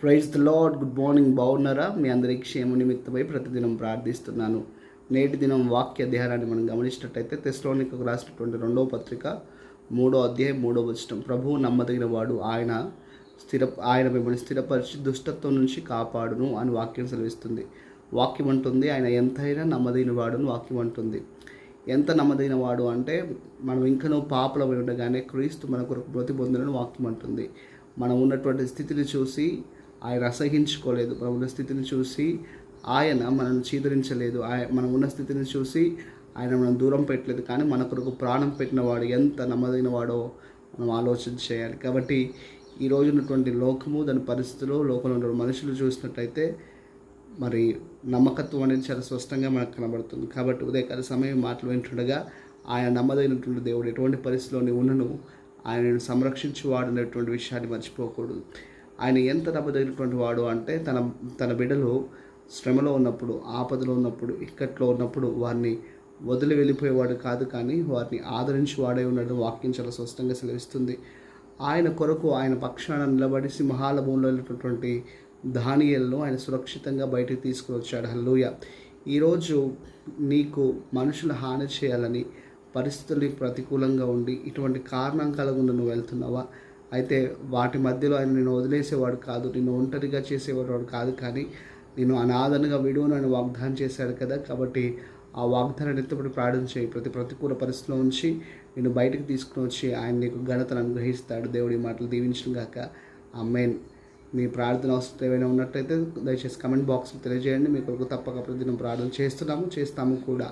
Praise the lord. Good morning. బాగున్నారా? మీ అందరికీ క్షేమ నిమిత్తమై ప్రతిదినం ప్రార్థిస్తున్నాను. నేటి దినం వాక్య ధ్యానాన్ని మనం గమనించినట్టయితే తెస్సలోనికీయులకు రాసినటువంటి 2వ పత్రిక 3వ అధ్యాయం 3వ వచనం. ప్రభువు నమ్మదగిన వాడు, ఆయన మిమ్మల్ని స్థిరపరిచి దుష్టత్వం నుంచి కాపాడును అని వాక్యం సెలవిస్తుంది. వాక్యం అంటుంది ఆయన ఎంతైనా నమ్మదగిన వాడును. వాక్యం అంటుంది ఎంత నమ్మదగిన వాడు అంటే మనం ఇంకనూ పాపలమై ఉండగానే క్రీస్తు మన కొరకు మృతి పొందినని వాక్యం అంటుంది. మనం ఉన్నటువంటి స్థితిని చూసి ఆయన అసహించుకోలేదు. మనం ఉన్న స్థితిని చూసి ఆయన మనల్ని చీదరించలేదు. మనం ఉన్న స్థితిని చూసి ఆయన మనం దూరం పెట్టలేదు. కానీ మన కొరకు ప్రాణం పెట్టిన వాడు ఎంత నమ్మదగిన వాడో మనం ఆలోచన చేయాలి. కాబట్టి ఈ రోజు ఉన్నటువంటి లోకము, దాని పరిస్థితులు, లోకంలో ఉన్న మనుషులు చూసినట్టయితే మరి నమ్మకత్వం అనేది చాలా స్పష్టంగా మనకు కనబడుతుంది. కాబట్టి ఉదయకాల సమయం మాటలు వింటుండగా ఆయన నమ్మదగినటువంటి దేవుడు ఎటువంటి పరిస్థితిలోని ఉన్నను ఆయనను సంరక్షించి వాడినటువంటి విషయాన్ని మర్చిపోకూడదు. ఆయన ఎంత నమ్మదగినటువంటి వాడు అంటే తన బిడ్డలు శ్రమలో ఉన్నప్పుడు, ఆపదలో ఉన్నప్పుడు, ఇక్కట్లో ఉన్నప్పుడు వారిని వదిలి వెళ్ళిపోయేవాడు కాదు, కానీ వారిని ఆదరించి వాడే ఉన్నాడు. వాక్యం చాలా స్పష్టంగా సెలవిస్తుంది. ఆయన కొరకు ఆయన పక్షాన నిలబడి సింహాల భూమిలో వెళ్ళినటువంటి దానియేలును ఆయన సురక్షితంగా బయటికి తీసుకుని వచ్చాడు. హల్లెలూయా. ఈరోజు నీకు మనుషులు హాని చేయాలని పరిస్థితులు నీకు ప్రతికూలంగా ఉండి ఇటువంటి కారణం కలగకుండా నువ్వు వెళ్తున్నావా? అయితే వాటి మధ్యలో ఆయన నిన్ను వదిలేసేవాడు కాదు, నిన్ను ఒంటరిగా చేసేవాడు కాదు, కానీ నేను అనాథనగా విడువను అని వాగ్దానం చేశాడు కదా. కాబట్టి ఆ వాగ్దానాన్ని ఎత్తబడి ప్రార్థన చేయి. ప్రతి ప్రతికూల పరిస్థితిలో ఉంచి నేను బయటకు తీసుకుని వచ్చి ఆయన నీకు ఘనతను అనుగ్రహిస్తాడు. దేవుడి మాటలు దీవించడం గాక. ఆమేన్. మీ ప్రార్థన అవసరం ఏమైనా ఉన్నట్టయితే దయచేసి కమెంట్ బాక్స్లో తెలియజేయండి. మీ కొరకు తప్పక ప్రతిదినం ప్రార్థన చేస్తాము కూడా.